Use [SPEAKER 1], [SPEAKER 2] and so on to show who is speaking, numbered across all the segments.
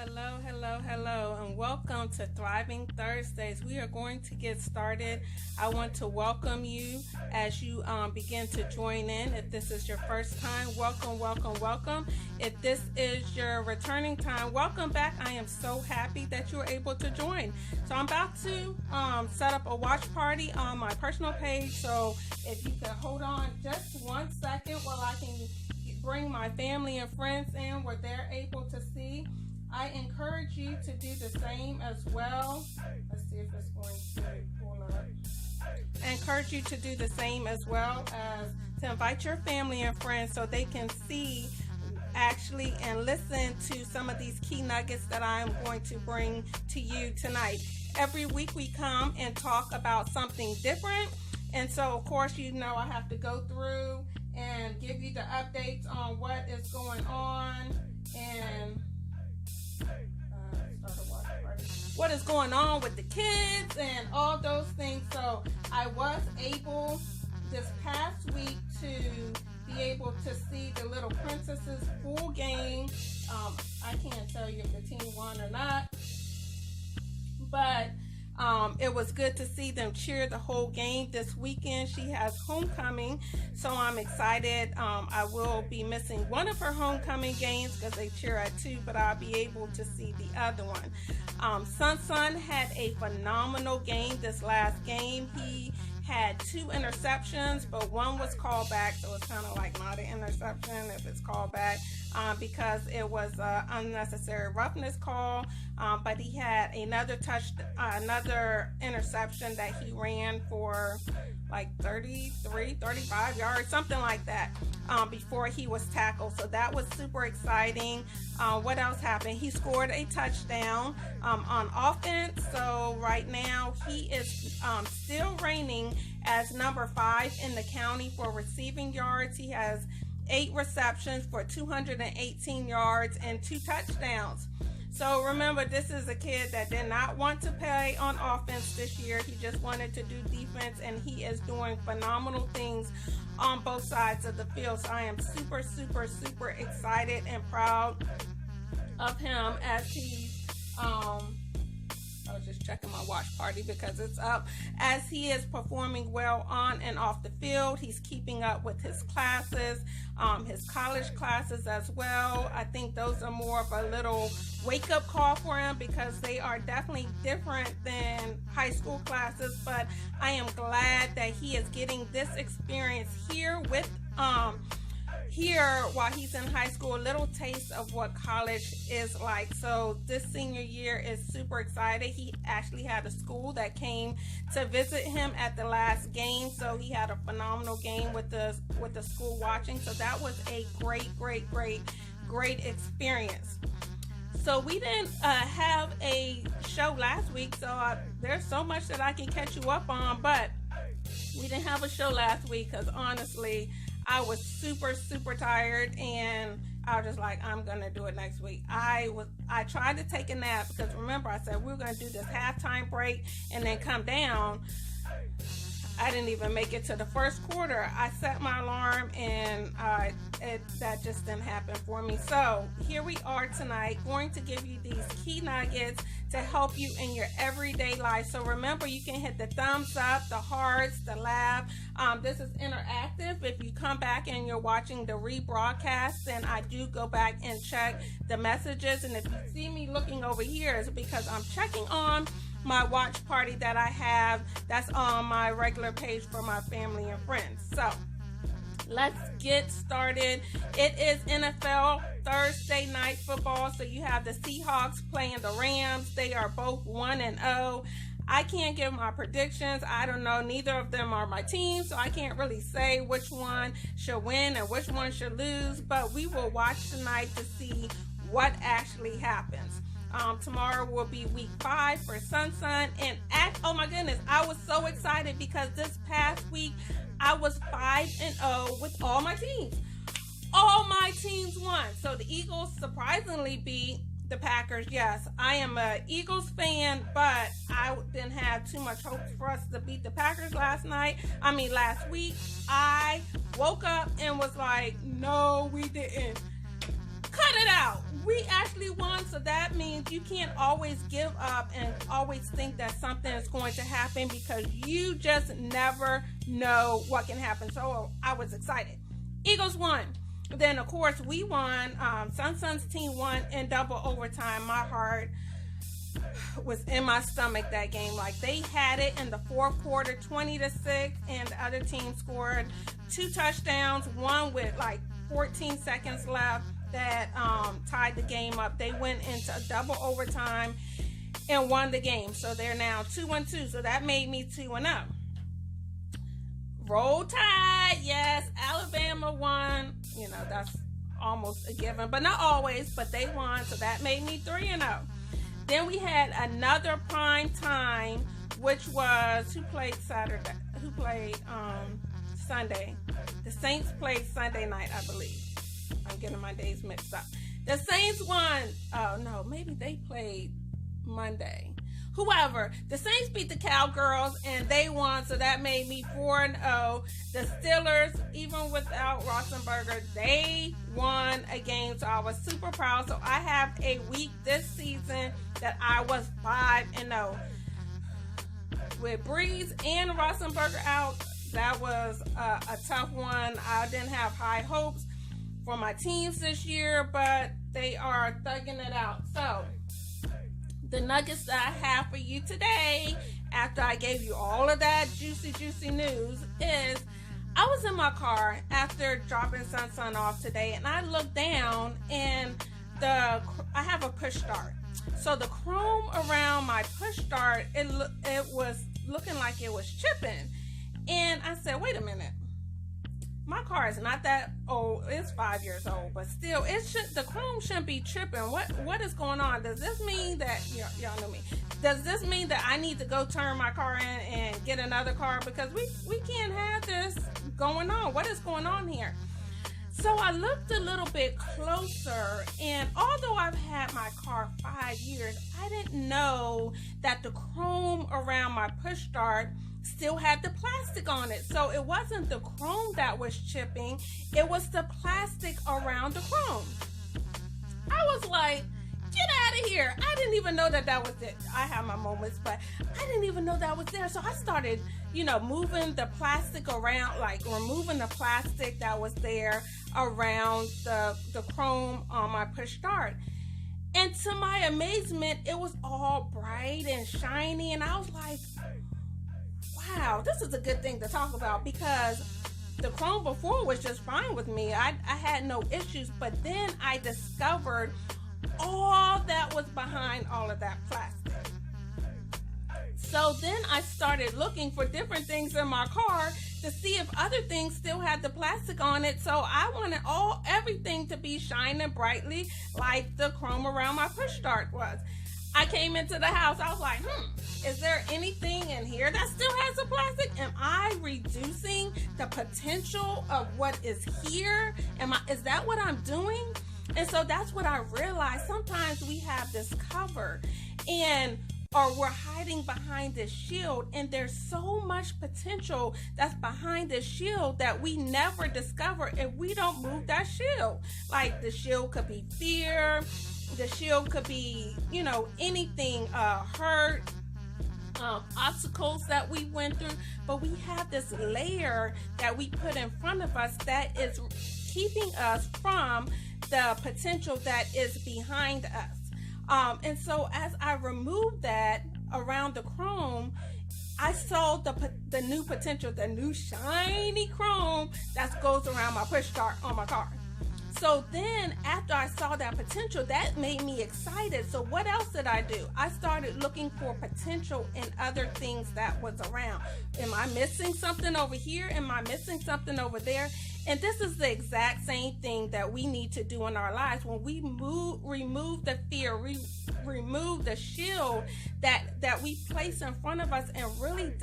[SPEAKER 1] Hello, hello, hello, and welcome to Thriving Thursdays. We are going to get started. I want to welcome you as you begin to join in. If this is your first time, welcome, welcome, welcome. If this is your returning time, welcome back. I am so happy that you were able to join. So I'm about to set up a watch party on my personal page. So if you could hold on just 1 second while I can bring my family and friends in where they're able to see. I encourage you to do the same as well. Let's see if it's going to pull up. I encourage you to do the same as well as to invite your family and friends so they can see actually and listen to some of these key nuggets that I'm going to bring to you tonight. Every week we come and talk about something different. And so, of course, you know I have to go through and give you the updates on what is going on and what is going on with the kids and all those things. So I was able this past week to be able to see the Little Princesses full game. I can't tell you if the team won or not, but it was good to see them cheer the whole game this weekend. She has homecoming, so I'm excited. I will be missing one of her homecoming games because they cheer at 2, but I'll be able to see the other one. Sun had a phenomenal game this last game. He had 2 interceptions, but one was called back, so it's kind of like not an interception if it's called back because it was an unnecessary roughness call. But he had another interception that he ran for like 35 yards, something like that, before he was tackled. So that was super exciting. What else happened? He scored a touchdown on offense. So right now he is still reigning as number 5 in the county for receiving yards. He has 8 receptions for 218 yards and 2 touchdowns. So remember, this is a kid that did not want to play on offense this year. He just wanted to do defense, and he is doing phenomenal things on both sides of the field. So I am super, super, super excited and proud of him as he's I was just checking my watch party because it's up. As he is performing well on and off the field, he's keeping up with his classes, his college classes as well. I think those are more of a little wake-up call for him because they are definitely different than high school classes. But I am glad that he is getting this experience here with while he's in high school, a little taste of what college is like. So this senior year is super excited. He actually had a school that came to visit him at the last game, so he had a phenomenal game with the school watching. So that was a great experience. So we didn't have a show last week, so there's so much that I can catch you up on, but we didn't have a show last week because honestly I was super, super tired, and I was just like, I'm going to do it next week. I tried to take a nap because remember I said we were going to do this halftime break and then come down. I didn't even make it to the first quarter. I set my alarm and that just didn't happen for me. So here we are tonight, going to give you these key nuggets to help you in your everyday life. So remember, you can hit the thumbs up, the hearts, the laugh. This is interactive. If you come back and you're watching the rebroadcast, then I do go back and check the messages. And if you see me looking over here, it's because I'm checking on my watch party that I have that's on my regular page for my family and friends. So let's get started. It is NFL Thursday night football. So you have the Seahawks playing the Rams. They are both 1-0. I can't give my predictions. I don't know. Neither of them are my team, so I can't really say which one should win and which one should lose. But we will watch tonight to see what actually happens. Tomorrow will be week 5 for Sun, and oh my goodness, I was so excited because this past week I was 5-0 with all my teams. All my teams won. So the Eagles surprisingly beat the Packers. Yes, I am a Eagles fan, but I didn't have too much hopes for us to beat the Packers last week. I woke up and was like, no, we didn't. cut it out. We actually won, so that means you can't always give up and always think that something is going to happen, because you just never know what can happen. So I was excited. Eagles won. Then, of course, we won. Sun's team won in double overtime. My heart was in my stomach that game. Like, they had it in the fourth quarter, 20-6, and the other team scored 2 touchdowns, one with like 14 seconds left, that tied the game up. They went into a double overtime and won the game. So they're now 2-2. So that made me 2-0. Roll Tide, yes, Alabama won. You know, that's almost a given, but not always, but they won, so that made me 3-0. Then we had another prime time, which was, who played Sunday? The Saints played Sunday night, I believe. I'm getting my days mixed up. The Saints won. Oh, no, maybe they played Monday. Whoever, the Saints beat the Cowgirls and they won, so that made me 4-0. The Steelers, even without Roethlisberger, they won a game, so I was super proud. So I have a week this season that I was 5-0. With Breeze and Roethlisberger out, that was a tough one. I didn't have high hopes for my teams this year, but they are thugging it out. So the nuggets that I have for you today, after I gave you all of that juicy news, is I was in my car after dropping Sun off today, and I looked down, and I have a push start. So the chrome around my push start, it was looking like it was chipping. And I said, wait a minute. My car is not that old. It's 5 years old, but still, the chrome shouldn't be tripping. What is going on? Does this mean that y'all know me? Does this mean that I need to go turn my car in and get another car, because we can't have this going on? What is going on here? So I looked a little bit closer, and although I've had my car 5 years, I didn't know that the chrome around my push start still had the plastic on it. So it wasn't the chrome that was chipping, it was the plastic around the chrome. I was like, get out of here. I didn't even know that was it. I have my moments, but I didn't even know that was there. So I started, moving the plastic around, like removing the plastic that was there around the chrome on my push start. And to my amazement, it was all bright and shiny, and I was like, wow, this is a good thing to talk about, because the chrome before was just fine with me. I had no issues, but then I discovered all that was behind all of that plastic. So then I started looking for different things in my car to see if other things still had the plastic on it. So I wanted everything to be shining brightly like the chrome around my push start was. I came into the house, I was like, is there anything in here that still has the plastic? Am I reducing the potential of what is here? Is that what I'm doing? And so that's what I realized. Sometimes we have this cover, or we're hiding behind this shield, and there's so much potential that's behind this shield that we never discover if we don't move that shield. Like, the shield could be fear, the shield could be, anything, hurt, obstacles that we went through, but we have this layer that we put in front of us that is keeping us from the potential that is behind us. And so as I removed that around the chrome, I saw the new potential, the new shiny chrome that goes around my push start on my car. So then after I saw that potential, that made me excited. So what else did I do? I started looking for potential in other things that was around. Am I missing something over here? Am I missing something over there? And this is the exact same thing that we need to do in our lives. When we remove the fear, remove the shield that we place in front of us, and really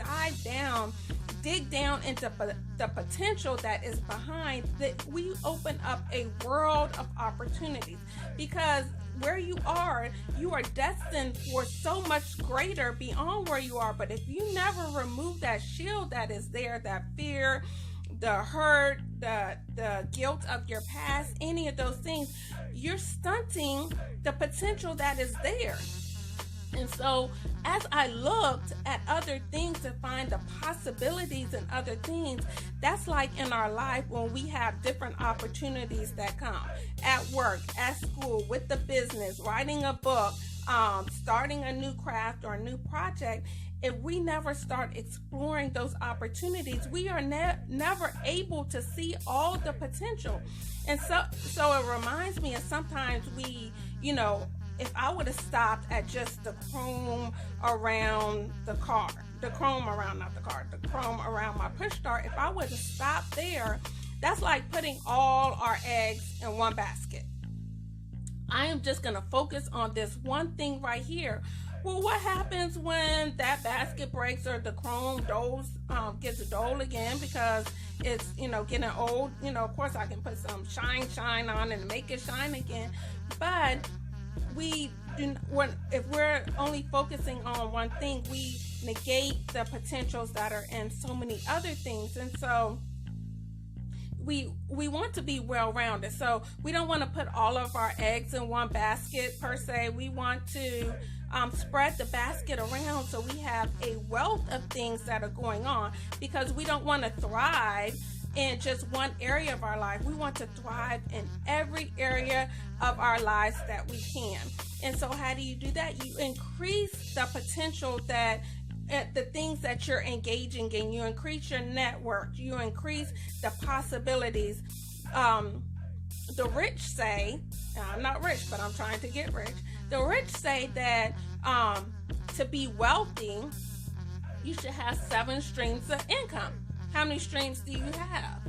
[SPEAKER 1] dig down into the potential that is behind, that we open up a world of opportunities. Because where you are destined for so much greater beyond where you are. But if you never remove that shield that is there, that fear, the hurt, the guilt of your past, any of those things, you're stunting the potential that is there. And so as I looked at other things to find the possibilities in other things, that's like in our life when we have different opportunities that come at work, at school, with the business, writing a book, starting a new craft or a new project. If we never start exploring those opportunities, we are never able to see all the potential. And so it reminds me, and sometimes we, if I would have stopped at just the chrome around the car, the chrome around my push start, if I would have stopped there, that's like putting all our eggs in one basket. I am just going to focus on this one thing right here. Well, what happens when that basket breaks or the chrome gets dull again because it's, getting old? Of course I can put some shine on it and make it shine again. But if we're only focusing on one thing, we negate the potentials that are in so many other things. And so we want to be well-rounded. So we don't want to put all of our eggs in one basket per se. We want to spread the basket around so we have a wealth of things that are going on, because we don't want to thrive in just one area of our life. We want to thrive in every area of our lives that we can. And so how do you do that? You increase the potential that the things that you're engaging in. You increase your network. You increase the possibilities. The rich say, I'm not rich, but I'm trying to get rich. The rich say that to be wealthy, you should have 7 streams of income. How many streams do you have?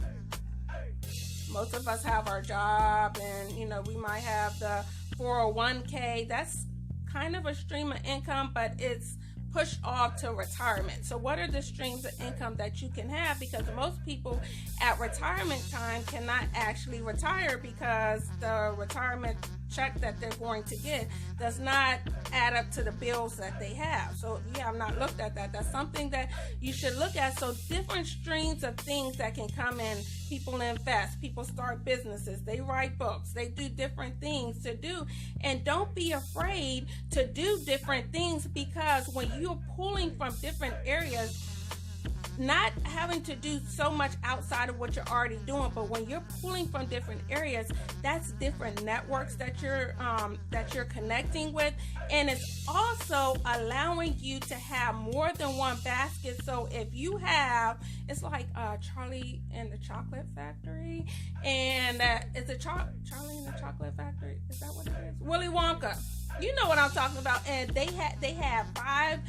[SPEAKER 1] Most of us have our job, and we might have the 401k. That's kind of a stream of income, but it's pushed off to retirement. So what are the streams of income that you can have? Because most people at retirement time cannot actually retire because the retirement check that they're going to get does not add up to the bills that they have. So if you have not looked at that, that's something that you should look at. So different streams of things that can come in. People invest, people start businesses, they write books, they do different things to do. And don't be afraid to do different things, because when you're pulling from different areas, not having to do so much outside of what you're already doing, but when you're pulling from different areas, that's different networks that you're connecting with, and it's also allowing you to have more than one basket. So if you have, it's like Charlie and the Chocolate Factory, and is it Charlie and the Chocolate Factory? Is that what it is? Willy Wonka. You know what I'm talking about. And they had 5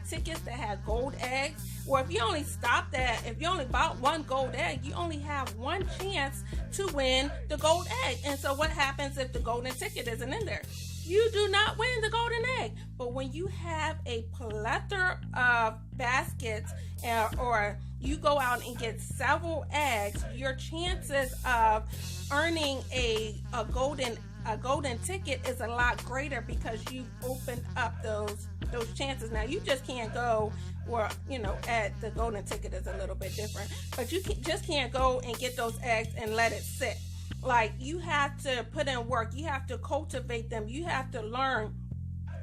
[SPEAKER 1] tickets that had gold eggs. Well, if you only if you only bought one gold egg, you only have one chance to win the gold egg. And so what happens if the golden ticket isn't in there? You do not win the golden egg. But when you have a plethora of baskets, or you go out and get several eggs, your chances of earning a golden ticket is a lot greater, because you've opened up those chances. Now, you just can't go at the golden ticket is a little bit different, but you just can't go and get those eggs and let it sit. Like, you have to put in work. You have to cultivate them. You have to learn.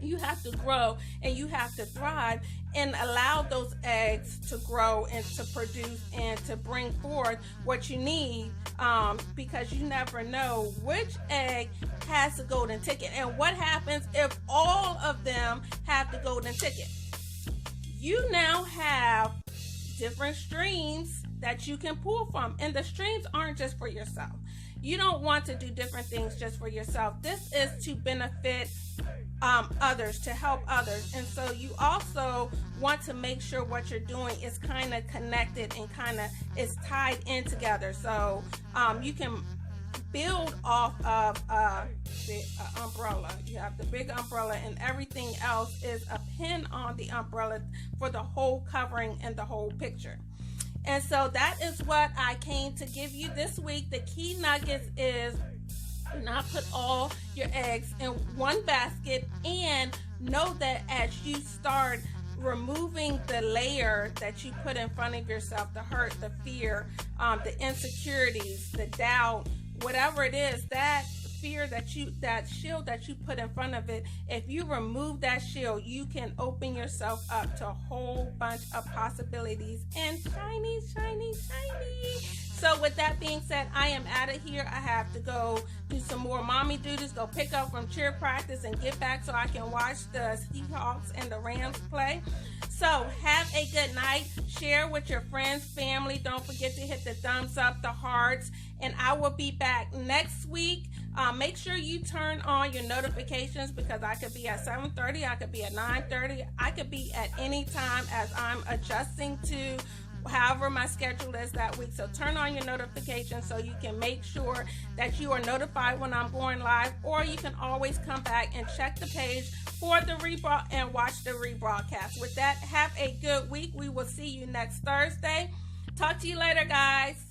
[SPEAKER 1] You have to grow, and you have to thrive, and allow those eggs to grow and to produce and to bring forth what you need, because you never know which egg has the golden ticket. And what happens if all of them have the golden ticket? You now have different streams that you can pull from, and the streams aren't just for yourself. You don't want to do different things just for yourself. This is to benefit others, to help others. And so you also want to make sure what you're doing is kind of connected and kind of is tied in together. So you can build off of the umbrella. You have the big umbrella, and everything else is a pin on the umbrella for the whole covering and the whole picture. And so that is what I came to give you this week. The key nuggets is not put all your eggs in one basket, and know that as you start removing the layer that you put in front of yourself, the hurt, the fear, the insecurities, the doubt, whatever it is, that fear that shield that you put in front of it, if you remove that shield, you can open yourself up to a whole bunch of possibilities and shiny. So with that being said, I am out of here. I have to go do some more mommy duties, go pick up from cheer practice and get back so I can watch the Seahawks and the Rams play. So have a good night. Share with your friends, family. Don't forget to hit the thumbs up, the hearts, and I will be back next week. Make sure you turn on your notifications because I could be at 7:30, I could be at 9:30, I could be at any time as I'm adjusting to however my schedule is that week. So turn on your notifications so you can make sure that you are notified when I'm going live, or you can always come back and check the page for the rebroadcast and watch the rebroadcast. With that, have a good week. We will see you next Thursday. Talk to you later, guys.